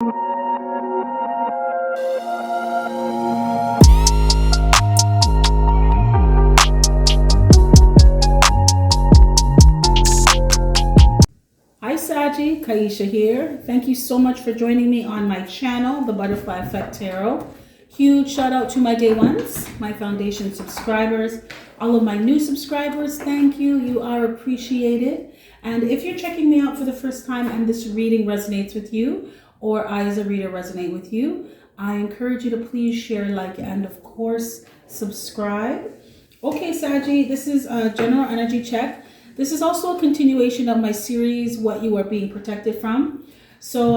Hi Saji, Kaisha here. Thank you so much for joining me on my channel, The Butterfly Effect Tarot. Huge shout out to my day ones, my foundation subscribers, all of my new subscribers. Thank you. You are appreciated. And if you're checking me out for the first time and this reading resonates with you, or I as a reader resonate with you, I encourage you to please share, like, and of course, subscribe. Okay, Saji, this is a general energy check. This is also a continuation of my series, What You Are Being Protected From. So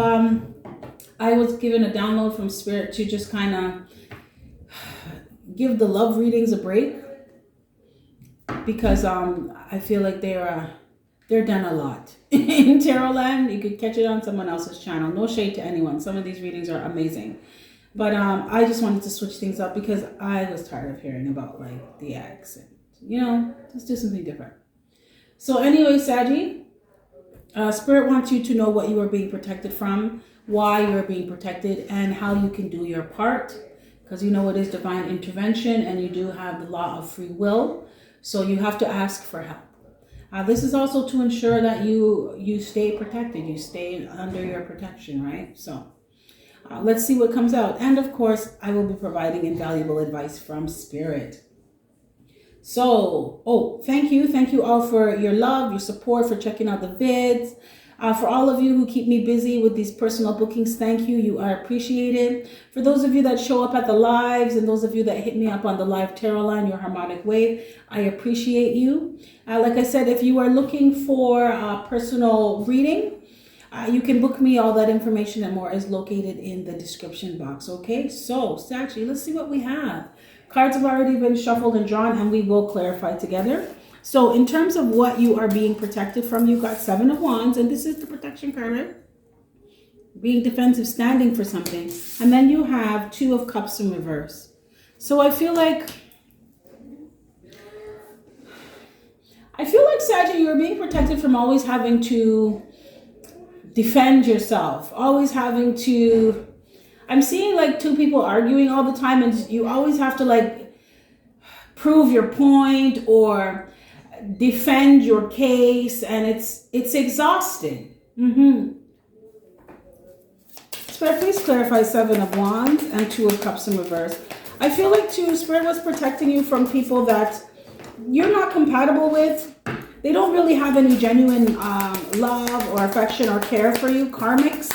I was given a download from Spirit to just kind of give the love readings a break, because I feel like they're done a lot in tarot land. You could catch it on someone else's channel. No shade to anyone. Some of these readings are amazing. But I just wanted to switch things up because I was tired of hearing about like the ex and, let's do something different. So anyway, Saji, Spirit wants you to know what you are being protected from, why you're being protected, and how you can do your part. Because it is divine intervention and you do have the law of free will. So you have to ask for help. This is also to ensure that you stay protected. You stay under your protection, right? So let's see what comes out. And of course, I will be providing invaluable advice from Spirit. So, thank you. Thank you all for your love, your support, for checking out the vids. For all of you who keep me busy with these personal bookings, thank you. You are appreciated. For those of you that show up at the lives and those of you that hit me up on the live tarot line, your harmonic wave, I appreciate you. Like I said, if you are looking for a personal reading, you can book me. All that information and more is located in the description box. Okay, so Sachi, let's see what we have. Cards have already been shuffled and drawn, and we will clarify together. So in terms of what you are being protected from, you got Seven of Wands, and this is the protection card, right? Being defensive, standing for something. And then you have Two of Cups in reverse. So I feel like, Sagittarius, you're being protected from always having to defend yourself, always having to, I'm seeing like two people arguing all the time, and you always have to like prove your point or defend your case, and it's exhausting. Spirit, please clarify Seven of Wands and Two of Cups in reverse. I feel like Spirit was protecting you from people that you're not compatible with. They don't really have any genuine love or affection or care for you. Karmics.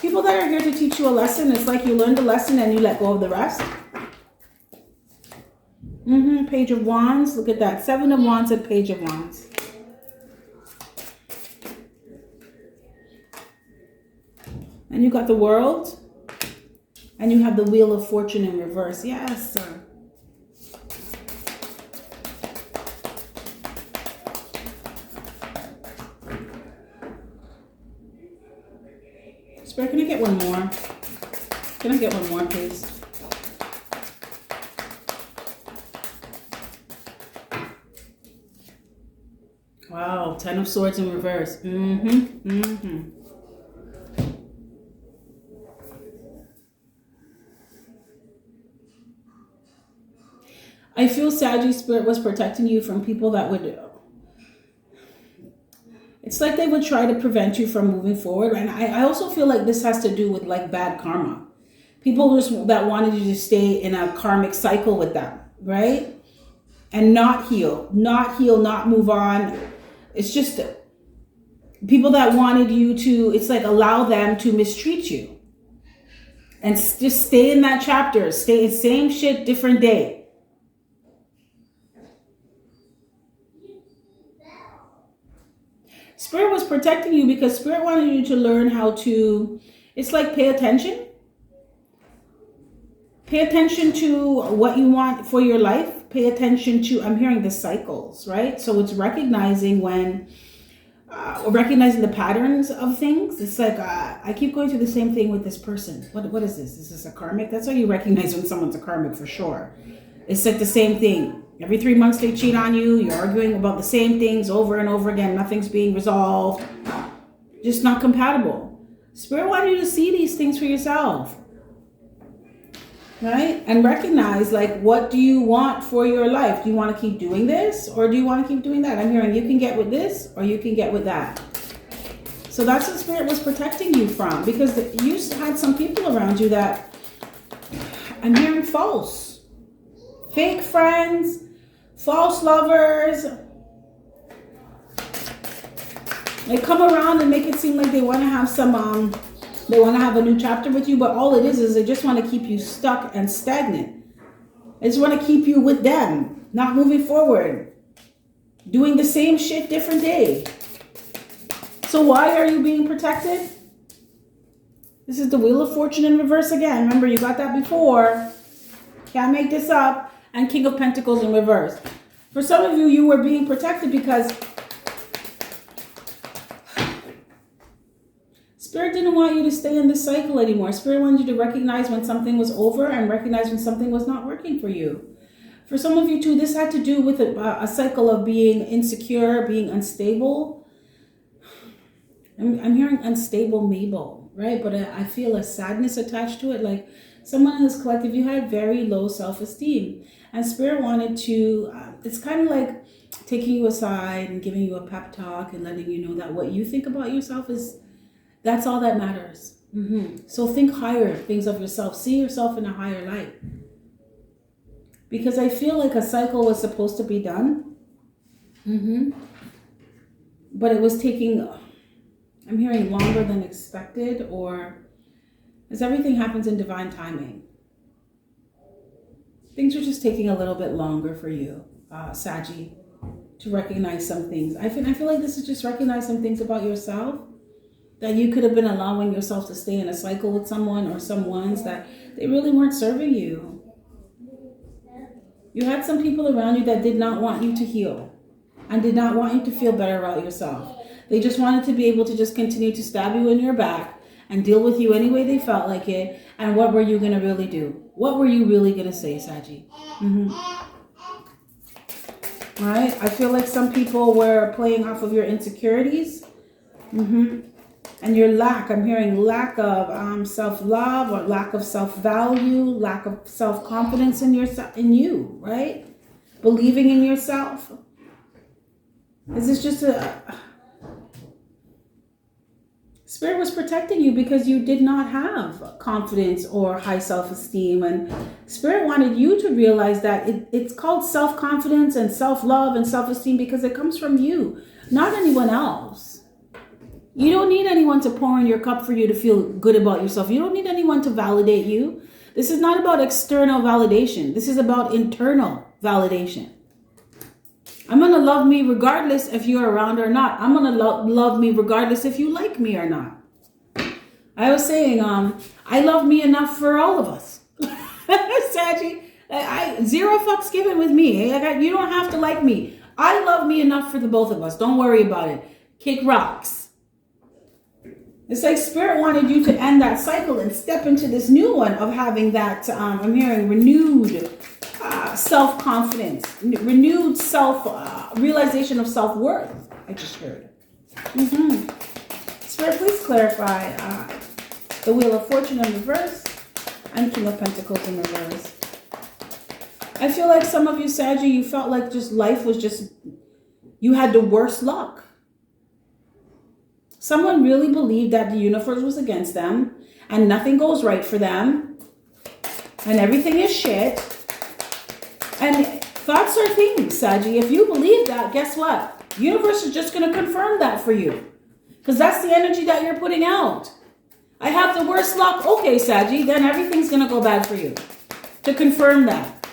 People that are here to teach you a lesson. It's like you learned a lesson and you let go of the rest. Page of Wands. Look at that. Seven of Wands and Page of Wands. And you got the World. And you have the Wheel of Fortune in reverse. Yes, sir. Spirit, can I get one more? Can I get one more, please? Wow, Ten of Swords in reverse. I feel Sagittarius, Spirit was protecting you from people that would, it's like they would try to prevent you from moving forward. And I also feel like this has to do with like bad karma. People that wanted you to stay in a karmic cycle with them, right? And not heal, not move on. It's just people that wanted you to, it's like allow them to mistreat you. And just stay in that chapter, stay in same shit, different day. Spirit was protecting you because Spirit wanted you to learn how to, it's like pay attention. Pay attention to what you want for your life. Pay attention to, I'm hearing the cycles, right? So it's recognizing when, recognizing the patterns of things. It's like, I keep going through the same thing with this person. What is this? Is this a karmic? That's how you recognize when someone's a karmic for sure. It's like the same thing. Every 3 months they cheat on you. You're arguing about the same things over and over again. Nothing's being resolved. Just not compatible. Spirit wanted you to see these things for yourself. Right? And recognize, like, what do you want for your life? Do you want to keep doing this, or do you want to keep doing that? I'm hearing you can get with this, or you can get with that. So that's what Spirit was protecting you from, because you had some people around you that I'm hearing false. Fake friends, false lovers. They come around and make it seem like they want to have some they want to have a new chapter with you, but all it is they just want to keep you stuck and stagnant. They just want to keep you with them, not moving forward, doing the same shit different day. So why are you being protected? This is the Wheel of Fortune in reverse again. Remember, you got that before. Can't make this up. And King of Pentacles in reverse. For some of you, you were being protected because Spirit didn't want you to stay in this cycle anymore. Spirit wanted you to recognize when something was over and recognize when something was not working for you. For some of you too, this had to do with a cycle of being insecure, being unstable. I'm hearing unstable Mabel, right? But I feel a sadness attached to it. Like someone in this collective, you had very low self-esteem. And Spirit wanted to, it's kind of like taking you aside and giving you a pep talk and letting you know that what you think about yourself that's all that matters. So think higher things of yourself. See yourself in a higher light. Because I feel like a cycle was supposed to be done. But it was taking, I'm hearing longer than expected, or as everything happens in divine timing. Things are just taking a little bit longer for you, Saggy, to recognize some things. I feel like this is just recognize some things about yourself that you could have been allowing yourself to stay in a cycle with someone or someone's that they really weren't serving you. You had some people around you that did not want you to heal and did not want you to feel better about yourself. They just wanted to be able to just continue to stab you in your back and deal with you any way they felt like it. And what were you going to really do? What were you really going to say, Saggy? Right? I feel like some people were playing off of your insecurities. And your lack, I'm hearing lack of self-love or lack of self-value, lack of self-confidence in you, right? Believing in yourself. Is this just Spirit was protecting you because you did not have confidence or high self-esteem. And Spirit wanted you to realize that it's called self-confidence and self-love and self-esteem because it comes from you, not anyone else. You don't need anyone to pour in your cup for you to feel good about yourself. You don't need anyone to validate you. This is not about external validation. This is about internal validation. I'm going to love me regardless if you're around or not. I'm going to love me regardless if you like me or not. I was saying, I love me enough for all of us. Saggy, zero fucks given with me. You don't have to like me. I love me enough for the both of us. Don't worry about it. Kick rocks. It's like Spirit wanted you to end that cycle and step into this new one of having that, I'm hearing renewed self-confidence, renewed realization of self-worth. I just heard. Spirit, please clarify the Wheel of Fortune in reverse and King of Pentacles in reverse. I feel like some of you, Saggy, you felt like just life was just, you had the worst luck. Someone really believed that the universe was against them and nothing goes right for them and everything is shit. And thoughts are things, Saggy. If you believe that, guess what? The universe is just going to confirm that for you because that's the energy that you're putting out. I have the worst luck. Okay, Saggy, then everything's going to go bad for you to confirm that.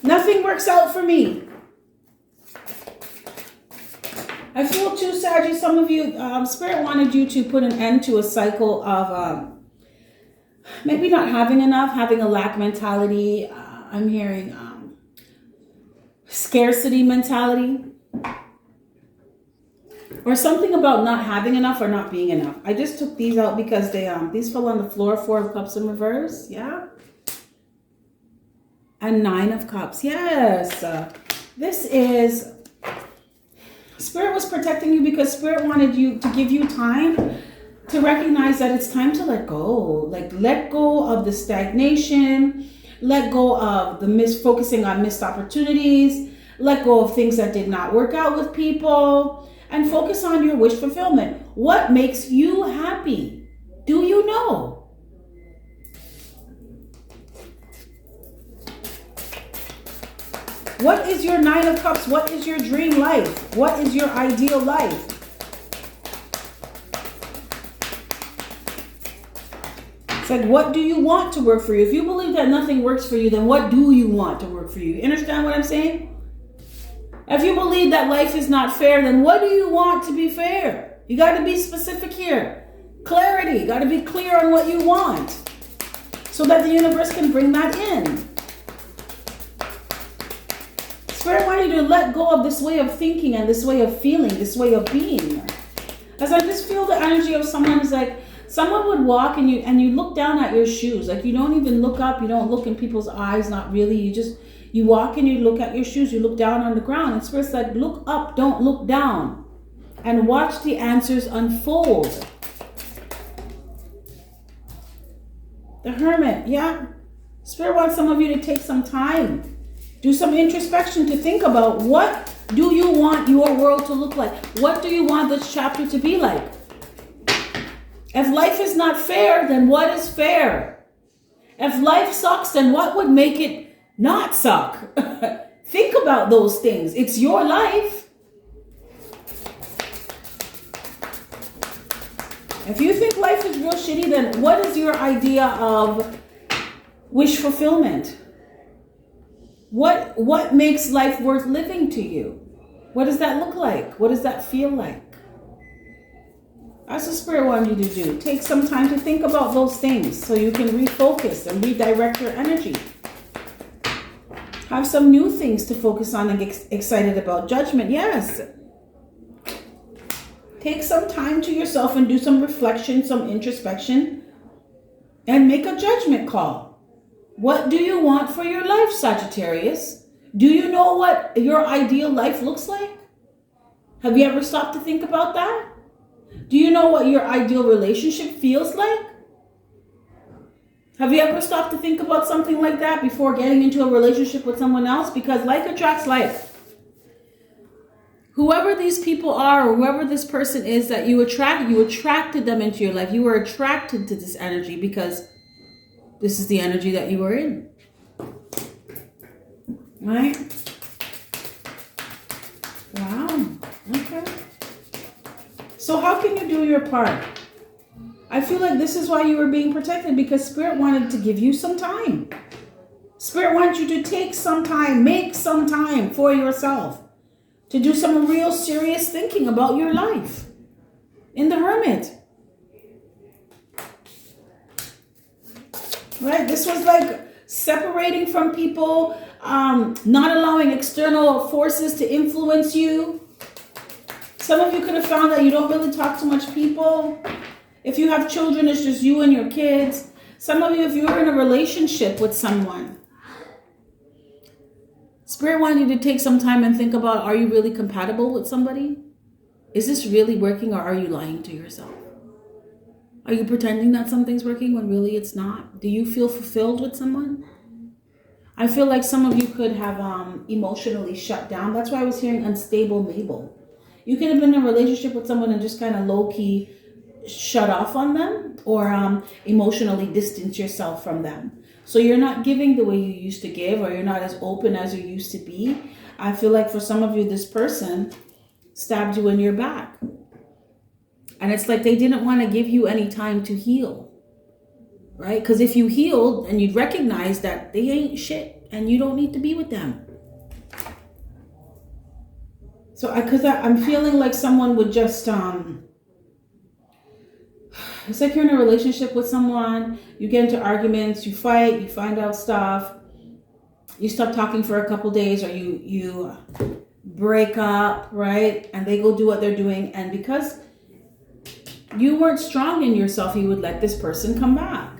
Nothing works out for me. I feel too, Saggy, some of you, Spirit wanted you to put an end to a cycle of maybe not having enough, having a lack mentality. I'm hearing scarcity mentality. Or something about not having enough or not being enough. I just took these out because these fell on the floor. 4 of Cups in reverse, yeah. And 9 of Cups, yes. This is... Spirit was protecting you because Spirit wanted you to give you time to recognize that it's time to let go. Like, let go of the stagnation, let go of the focusing on missed opportunities, let go of things that did not work out with people, and focus on your wish fulfillment. What makes you happy? Do you know? What is your Nine of Cups? What is your dream life? What is your ideal life? It's like, what do you want to work for you? If you believe that nothing works for you, then what do you want to work for you? You understand what I'm saying? If you believe that life is not fair, then what do you want to be fair? You got to be specific here. Clarity. You got to be clear on what you want so that the universe can bring that in. Spirit wants you to let go of this way of thinking and this way of feeling, this way of being. As I just feel the energy of someone is like, someone would walk and you look down at your shoes. Like, you don't even look up. You don't look in people's eyes. Not really. You walk and you look at your shoes. You look down on the ground. And Spirit's like, look up. Don't look down. And watch the answers unfold. The Hermit. Yeah. Spirit wants some of you to take some time. Do some introspection to think about, what do you want your world to look like? What do you want this chapter to be like? If life is not fair, then what is fair? If life sucks, then what would make it not suck? Think about those things. It's your life. If you think life is real shitty, then what is your idea of wish fulfillment? What makes life worth living to you? What does that look like? What does that feel like? That's what Spirit wants you to do. Take some time to think about those things so you can refocus and redirect your energy. Have some new things to focus on and get excited about. Judgment, yes. Take some time to yourself and do some reflection, some introspection, and make a judgment call. What do you want for your life, Sagittarius? Do you know what your ideal life looks like? Have you ever stopped to think about that? Do you know what your ideal relationship feels like? Have you ever stopped to think about something like that before getting into a relationship with someone else? Because like attracts like. Whoever these people are, or whoever this person is that you attracted them into your life. You were attracted to this energy because this is the energy that you were in. Right? Wow. Okay. So how can you do your part? I feel like this is why you were being protected, because Spirit wanted to give you some time. Spirit wants you to take some time, make some time for yourself to do some real serious thinking about your life. In the Hermit. Right? This was like separating from people, not allowing external forces to influence you. Some of you could have found that you don't really talk to much people. If you have children, it's just you and your kids. Some of you, if you're in a relationship with someone, Spirit wants you to take some time and think about, are you really compatible with somebody? Is this really working, or are you lying to yourself? Are you pretending that something's working when really it's not? Do you feel fulfilled with someone? I feel like some of you could have emotionally shut down. That's why I was hearing unstable Mabel. You could have been in a relationship with someone and just kind of low-key shut off on them, or emotionally distance yourself from them. So you're not giving the way you used to give, or you're not as open as you used to be. I feel like for some of you, this person stabbed you in your back. And it's like they didn't want to give you any time to heal. Right? Because if you healed, and you'd recognize that they ain't shit and you don't need to be with them. So I'm feeling like someone would just, it's like you're in a relationship with someone, you get into arguments, you fight, you find out stuff, you stop talking for a couple days, or you break up, right? And they go do what they're doing. And because you weren't strong in yourself, you would let this person come back.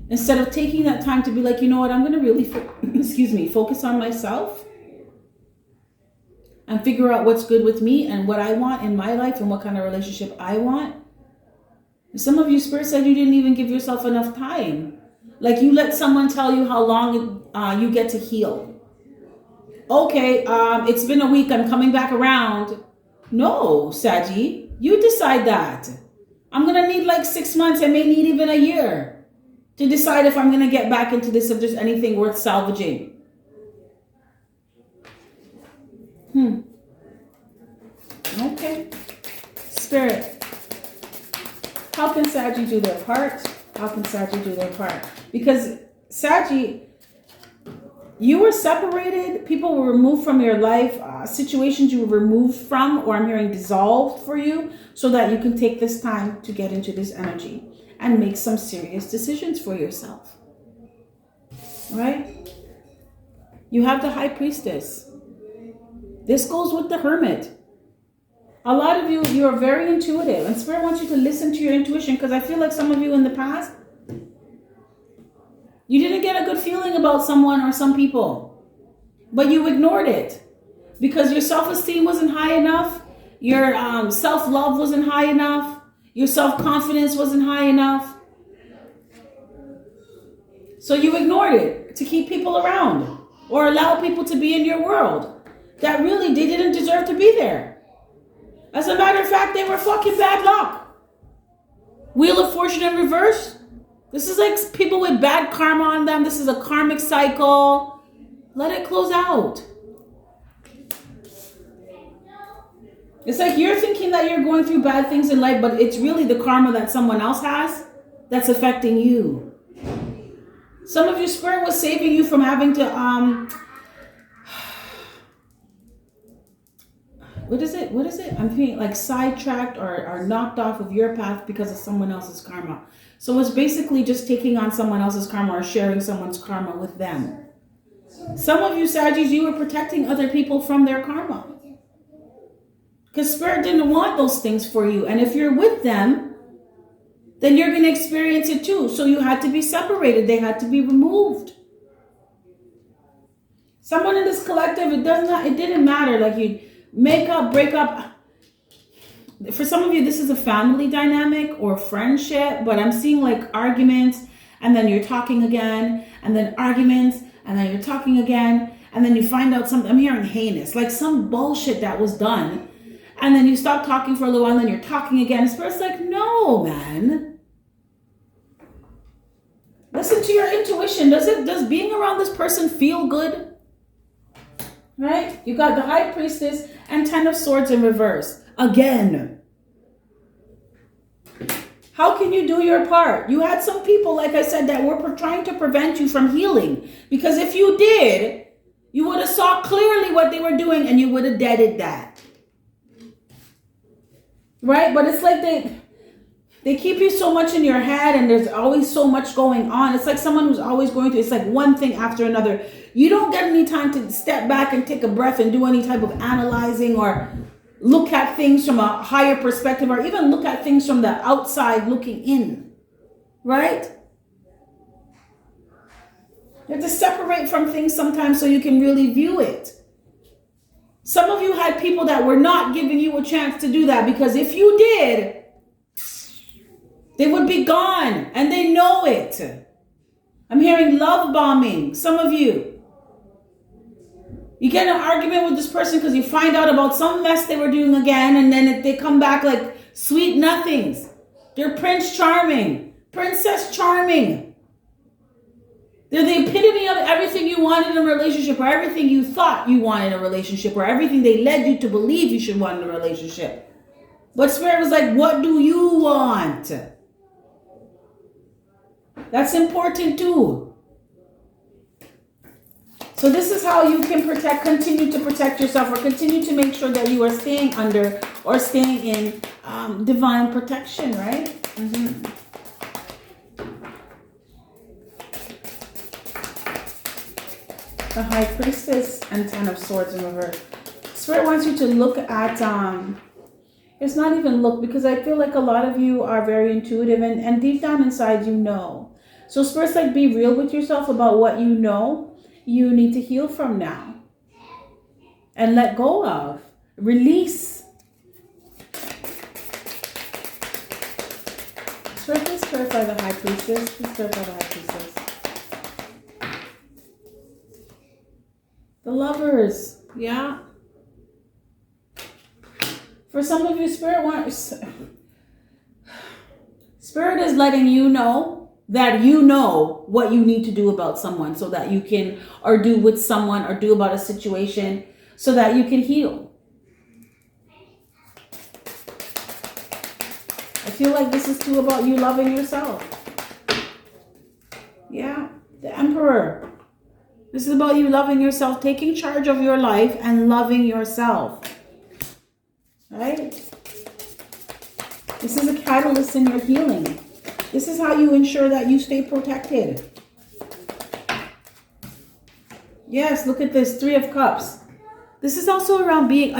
Instead of taking that time to be like, you know what, I'm going to really, focus on myself and figure out what's good with me and what I want in my life and what kind of relationship I want. Some of you, Spirit said you didn't even give yourself enough time. Like you let someone tell you how long you get to heal. Okay, it's been a week, I'm coming back around. No, Saggy, you decide that. I'm going to need like 6 months. I may need even a year to decide if I'm going to get back into this, if there's anything worth salvaging. Okay. Spirit, how can Saggy do their part? How can Saggy do their part? Because Saggy, you were separated. People were removed from your life. Situations you were removed from, or I'm hearing dissolved for you, so that you can take this time to get into this energy and make some serious decisions for yourself. Right? You have the High Priestess. This goes with the Hermit. A lot of you, you are very intuitive, and Spirit wants you to listen to your intuition, because I feel like some of you in the past, you didn't get a good feeling about someone or some people, but you ignored it because your self-esteem wasn't high enough, your self-love wasn't high enough, your self-confidence wasn't high enough. So you ignored it to keep people around or allow people to be in your world that really they didn't deserve to be there. As a matter of fact, they were fucking bad luck. Wheel of Fortune in reverse. This is like people with bad karma on them. This is a karmic cycle. Let it close out. It's like you're thinking that you're going through bad things in life, but it's really the karma that someone else has that's affecting you. Some of your Spirit was saving you from having to what is it? I'm feeling like sidetracked or knocked off of your path because of someone else's karma. So it's basically just taking on someone else's karma or sharing someone's karma with them. Some of you Saggies, you were protecting other people from their karma. Because Spirit didn't want those things for you. And if you're with them, then you're going to experience it too. So you had to be separated. They had to be removed. Someone in this collective, it didn't matter. Like you make up, break up. For some of you, this is a family dynamic or friendship, but I'm seeing like arguments, and then you're talking again, and then arguments, and then you're talking again, and then you find out something. I'm hearing heinous, like some bullshit that was done, and then you stop talking for a little while, and then you're talking again. Spirit's like, no, man. Listen to your intuition. Does being around this person feel good? Right? You got the High Priestess and 10 of Swords in reverse. Again. How can you do your part? You had some people, like I said, that were trying to prevent you from healing. Because if you did, you would have saw clearly what they were doing and you would have deaded that. Right? But it's like they keep you so much in your head and there's always so much going on. It's like someone who's always going through, it's like one thing after another. You don't get any time to step back and take a breath and do any type of analyzing or look at things from a higher perspective or even look at things from the outside looking in. Right? You have to separate from things sometimes so you can really view it. Some of you had people that were not giving you a chance to do that because if you did, they would be gone and they know it. I'm hearing love bombing. Some of you. You get in an argument with this person because you find out about some mess they were doing again, and then they come back like sweet nothings. They're Prince Charming, Princess Charming. They're the epitome of everything you wanted in a relationship, or everything you thought you wanted in a relationship, or everything they led you to believe you should want in a relationship. But Spirit was like, what do you want? That's important too. So this is how you can continue to protect yourself, or continue to make sure that you are staying under or staying in divine protection, right? Mm-hmm. The High Priestess and 10 of Swords in reverse. Spirit wants you to look at, it's not even look, because I feel like a lot of you are very intuitive and deep down inside you know. So Spirit's like, be real with yourself about what you know you need to heal from now. And let go of. Release. clarify the High Priestess. Please clarify the High Priestess. The Lovers. Yeah. For some of you, Spirit is letting you know that you know what you need to do about someone so that you can, or do with someone, or do about a situation so that you can heal. I feel like this is too about you loving yourself. Yeah, the Emperor. This is about you loving yourself, taking charge of your life and loving yourself. Right? This is a catalyst in your healing. This is how you ensure that you stay protected. Yes, look at this, 3 of Cups. This is also around being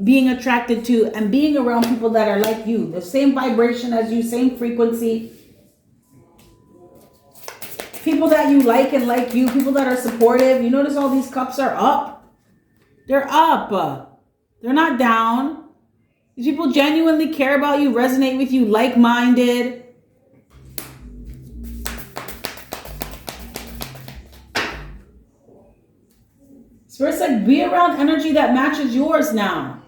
being attracted to and being around people that are like you, the same vibration as you, same frequency. People that you like and like you, people that are supportive. You notice all these cups are up. They're up. They're not down. These people genuinely care about you, resonate with you, like-minded. Spirit's like, be around energy that matches yours now.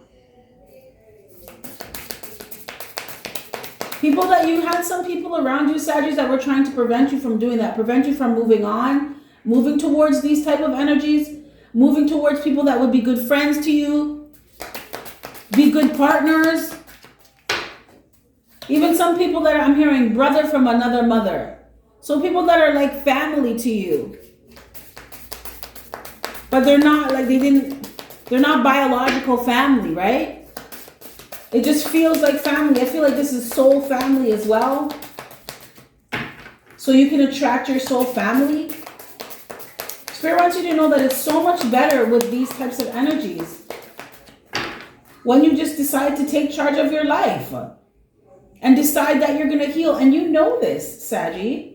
People that you had, some people around you, Sagittarius, that were trying to prevent you from doing that, prevent you from moving on, moving towards these type of energies, moving towards people that would be good friends to you, be good partners. Even some people that I'm hearing brother from another mother. So people that are like family to you. But they're not like they're not biological family, right? It just feels like family. I feel like this is soul family as well. So you can attract your soul family. Spirit wants you to know that it's so much better with these types of energies. When you just decide to take charge of your life and decide that you're going to heal. And you know this, Saggy.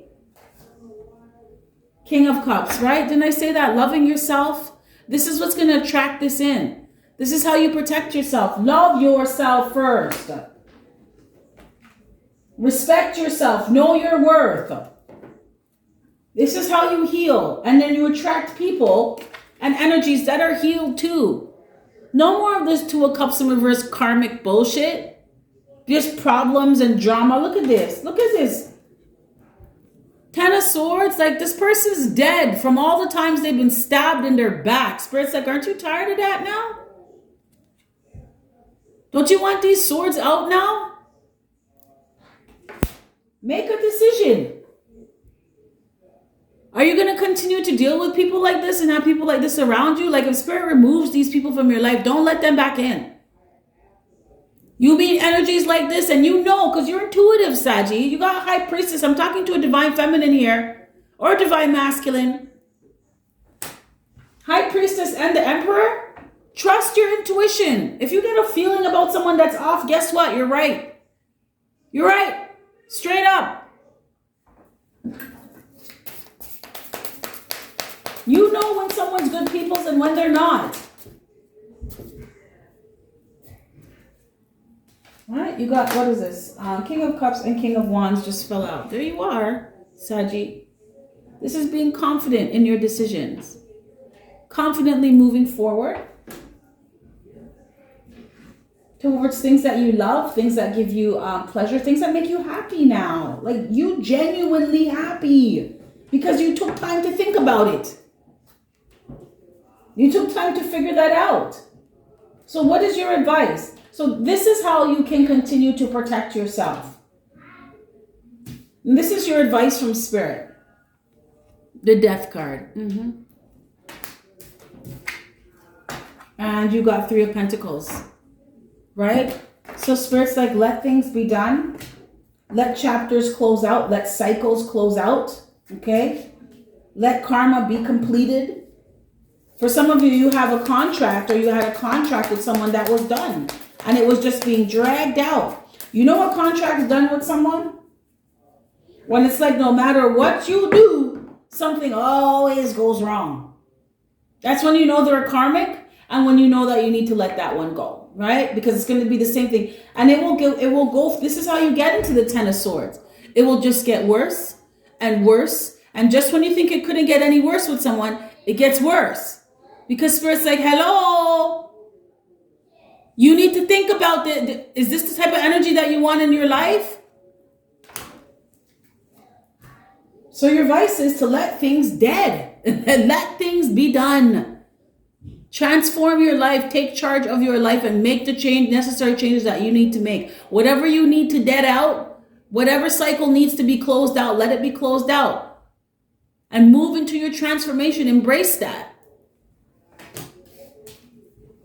King of Cups, right? Didn't I say that? Loving yourself. This is what's going to attract this in. This is how you protect yourself. Love yourself first. Respect yourself. Know your worth. This is how you heal. And then you attract people and energies that are healed too. No more of this 2 of Cups in reverse karmic bullshit. Just problems and drama. Look at this. Look at this. 10 of Swords, like this person's dead from all the times they've been stabbed in their back. Spirit's like, aren't you tired of that now? Don't you want these swords out now? Make a decision. Are you going to continue to deal with people like this and have people like this around you? Like if Spirit removes these people from your life, don't let them back in. You meet energies like this and you know, because you're intuitive, Saggy. You got High Priestess. I'm talking to a divine feminine here. Or a divine masculine. High Priestess and the Emperor. Trust your intuition. If you get a feeling about someone that's off, guess what? You're right. You're right. Straight up. You know when someone's good people's and when they're not. All right, you got, what is this? King of Cups and King of Wands just fell out. There you are, Saggy. This is being confident in your decisions. Confidently moving forward towards things that you love, things that give you pleasure, things that make you happy now. Like you genuinely happy because you took time to think about it. You took time to figure that out. So what is your advice? So this is how you can continue to protect yourself. And this is your advice from Spirit. The Death card. And you got 3 of Pentacles. Right? So Spirit's like, let things be done. Let chapters close out. Let cycles close out. Okay? Let karma be completed. For some of you, you have a contract or you had a contract with someone that was done. And it was just being dragged out. You know what contract is done with someone? When it's like no matter what you do, something always goes wrong. That's when you know they're karmic and when you know that you need to let that one go, right? Because it's going to be the same thing. And it will go, this is how you get into the 10 of Swords. it will just get worse and worse. And just when you think it couldn't get any worse with someone, it gets worse. Because Spirit's like, hello, you need to think about is this the type of energy that you want in your life? So your advice is to let things dead and let things be done. Transform your life, take charge of your life, and make the necessary changes that you need to make. Whatever you need to dead out, whatever cycle needs to be closed out, let it be closed out. And move into your transformation. Embrace that.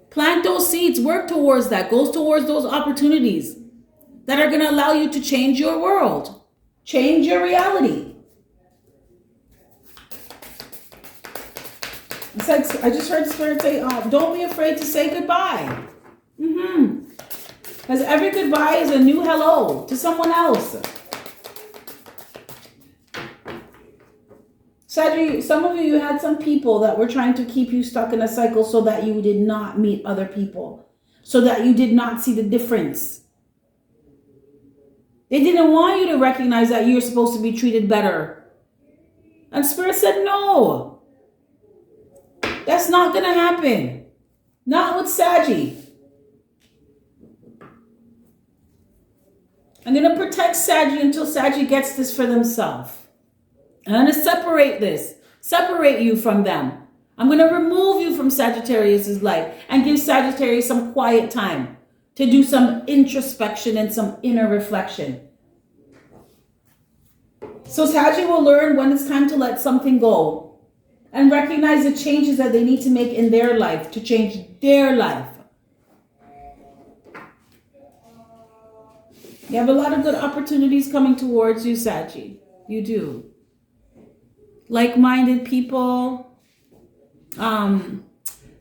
Plant those seeds, work towards that, goes towards those opportunities that are going to allow you to change your world, change your reality. It's like, I just heard Spirit say, don't be afraid to say goodbye. Because every goodbye is a new hello to someone else. Sadly, some of you had some people that were trying to keep you stuck in a cycle so that you did not meet other people, so that you did not see the difference. They didn't want you to recognize that you're supposed to be treated better. And Spirit said, no. That's not going to happen. Not with Saggy. I'm going to protect Saggy until Saggy gets this for themselves. I'm going to separate you from them. I'm going to remove you from Sagittarius's life and give Sagittarius some quiet time to do some introspection and some inner reflection. So Saggy will learn when it's time to let something go and recognize the changes that they need to make in their life to change their life. You have a lot of good opportunities coming towards you, Saggy. You do. Like-minded people,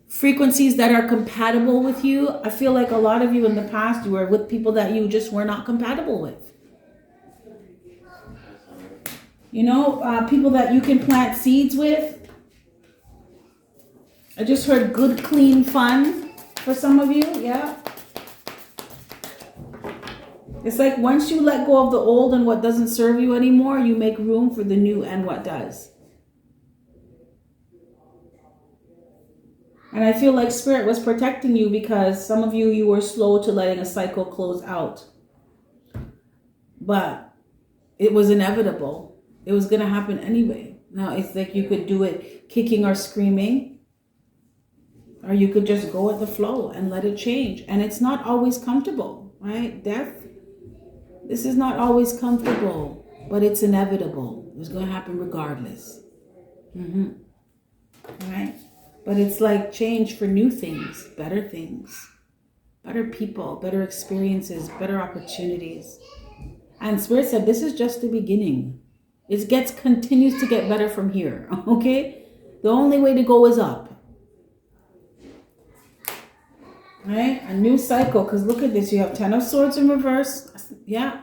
frequencies that are compatible with you. I feel like a lot of you in the past, you were with people that you just were not compatible with. You know, people that you can plant seeds with. I just heard good, clean fun for some of you. Yeah. It's like once you let go of the old and what doesn't serve you anymore, you make room for the new and what does. And I feel like Spirit was protecting you because some of you were slow to letting a cycle close out. But it was inevitable. It was going to happen anyway. Now, it's like you could do it kicking or screaming. Or you could just go with the flow and let it change. And it's not always comfortable, right? Death, this is not always comfortable, but it's inevitable. It's going to happen regardless. Right? But it's like change for new things, better people, better experiences, better opportunities. And Spirit said, this is just the beginning. It continues to get better from here, okay? The only way to go is up. Right? A new cycle, because look at this. You have 10 of Swords in reverse. Yeah.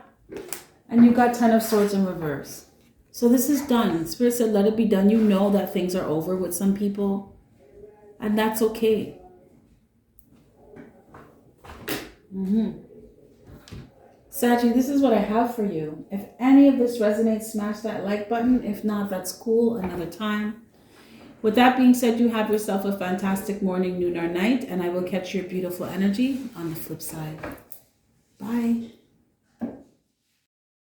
And you got 10 of Swords in reverse. So this is done. Spirit said, let it be done. You know that things are over with some people. And that's okay. Saggy, this is what I have for you. If any of this resonates, smash that like button. If not, that's cool. Another time. With that being said, you have yourself a fantastic morning, noon, or night, and I will catch your beautiful energy on the flip side. Bye.